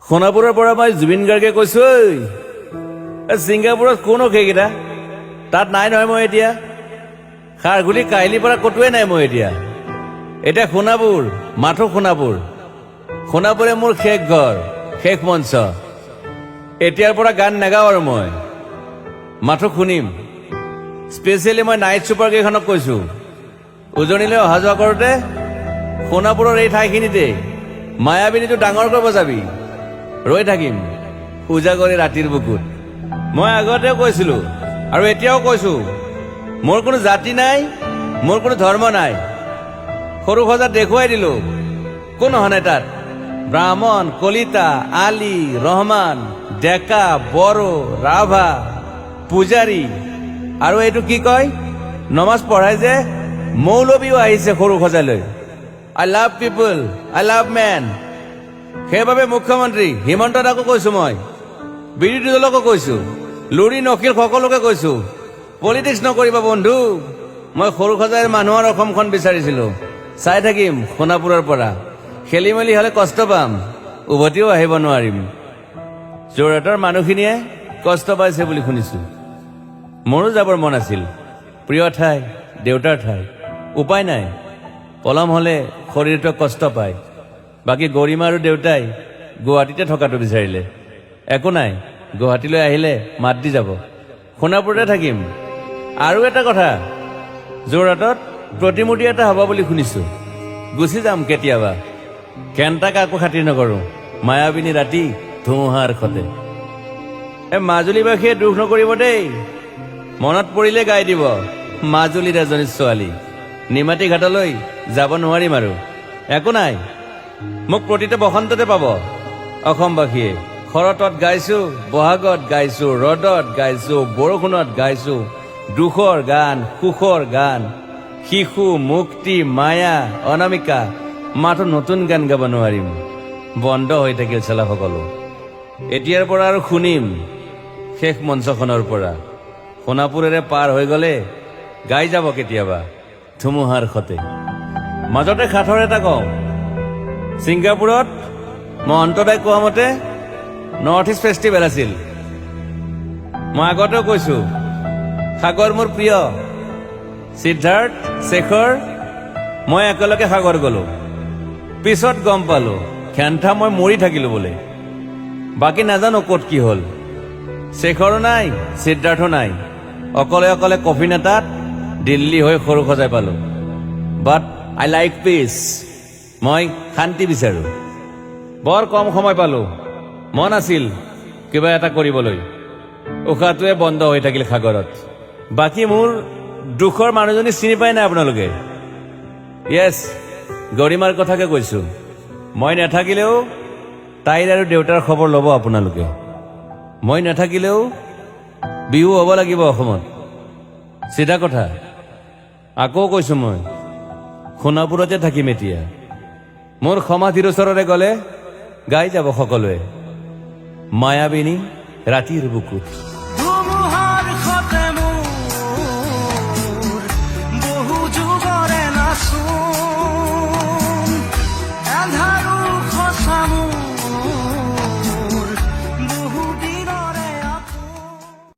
সোণাপুৰৰ পৰা মই জুবিন গাৰ্গে কৈছো ছিংগাপুৰত কোনো সেইকেইটা তাত নাই নহয় মই এতিয়া খাৰঘুলি কাহিলীৰ পৰা কতোৱে নাই মই এতিয়া সোণাপুৰ মাথো সোণাপুৰে মোৰ শেষ ঘৰ শেষ মঞ্চ এতিয়াৰ পৰা গান নাগাওঁ আৰু মই মাথো শুনিম স্পেচিয়েলি মই নাইট ছুপাৰ কেইখনক কৈছো উজনিলৈ অহা যোৱা কৰোঁতে সোণাপুৰৰ এই ঠাইখিনিতে মায়াবিনীটো ডাঙৰকৈ বজাবি ৰৈ থাকিম উজাগৰি ৰাতিৰ বুকুত মই আগতেও কৈছিলো আৰু এতিয়াও কৈছো মোৰ কোনো জাতি নাই মোৰ কোনো ধৰ্ম নাই সৰু সজাত দেখুৱাই দিলো কোন হনে তাত ব্ৰাহ্মণ কলিতা আলী ৰহমান ডেকা বড়ো ৰাভা পূজাৰী আৰু এইটো কি কয় নমাজ পঢ়াই যে মৌলবীও আহিছে সৰু সজালৈ I love people I love man সেইবাবে মুখ্যমন্ত্ৰী হিমন্ত দাকো কৈছো মই বিৰোধী দলকো কৈছো লুৰি নকিল সকলোকে কৈছো পলিটিক্স নকৰিবা বন্ধু মই সৰু সজাইৰ মানুহৰ অসমখন বিচাৰিছিলো চাই থাকিম সোণাপুৰৰ পৰা খেলি মেলি হলে কষ্ট পাম উভতিও আহিব নোৱাৰিম যোৰহাটৰ মানুহখিনিয়ে কষ্ট পাইছে বুলি শুনিছো মোৰো যাবৰ মন আছিল প্ৰিয় ঠাই দেউতাৰ ঠাই উপায় নাই পলম হলে শৰীৰটো কষ্ট পায় বাকী গৰিমা আৰু দেউতাই গুৱাহাটীতে থকাটো বিচাৰিলে একো নাই গুৱাহাটীলৈ আহিলে মাত দি যাব সোণাপুৰতে থাকিম আৰু এটা কথা যোৰহাটত প্ৰতিমূৰ্তি এটা হ'ব বুলি শুনিছো গুচি যাম কেতিয়াবা কেণ্টাক আকৌ খাতিৰ নকৰো মায়াবিনী ৰাতি ধুমুহাৰ খতে মাজুলীবাসীয়ে দুখ নকৰিব দেই মনত পৰিলে গাই দিব মাজুলীৰ এজনী ছোৱালী নিমাতী ঘাটলৈ যাব নোৱাৰিম আৰু একো নাই মোক প্ৰতিটো বসন্ততে পাব অসমবাসীয়ে শৰতত গাইছো বহাগত গাইছো ৰদত গাইছো বৰষুণত গাইছো দুখৰ গান সুখৰ গান শিশু মুক্তি মায়া অনামিকা মাথো নতুন গান গাব নোৱাৰিম বন্ধ হৈ থাকিল চেলা সকলো এতিয়াৰ পৰা আৰু শুনিম শেষ মঞ্চখনৰ পৰা সোণাপুৰেৰে পাৰ হৈ গলে গাই যাব কেতিয়াবা ধুমুহাৰ খতে মাজতে সাঁথৰ এটা কওঁ ছিংগাপুৰত মহন্তদাই কোৱা মতে নৰ্থ ইষ্ট ফেষ্টিভেল আছিল মই আগতেও কৈছো সাগৰ মোৰ প্ৰিয় সিদ্ধাৰ্থ শেখৰ মই একেলগে সাগৰ গলো পিছত গম পালো খেন্থা মই মৰি থাকিলো বোলে বাকী নাজানো ক'ত কি হ'ল শেখৰো নাই সিদ্ধাৰ্থো নাই অকলে অকলে কফি নেতাত দিল্লী হৈ সৰু সজাই পালো বাট আই লাইক পিচ মই শান্তি বিচাৰো বৰ কম সময় পালো মন আছিল কিবা এটা কৰিবলৈ উশাহটোৱে বন্ধ হৈ থাকিল সাগৰত বাকী মোৰ দুখৰ মানুহজনী চিনি পাই নাই আপোনালোকে য়েছ গৰিমাৰ কথাকে কৈছো মই নাথাকিলেও তাইৰ আৰু দেউতাৰ খবৰ ল'ব আপোনালোকে মই নাথাকিলেও বিহু হ'ব লাগিব অসমত চিধা কথা আকৌ কৈছো মই সোণাপুৰতে থাকিম এতিয়া মোৰ সমাধিৰ ওচৰৰে গলে গাই যাব সকলোৱে মায়াবিনী ৰাতিৰ বুকুত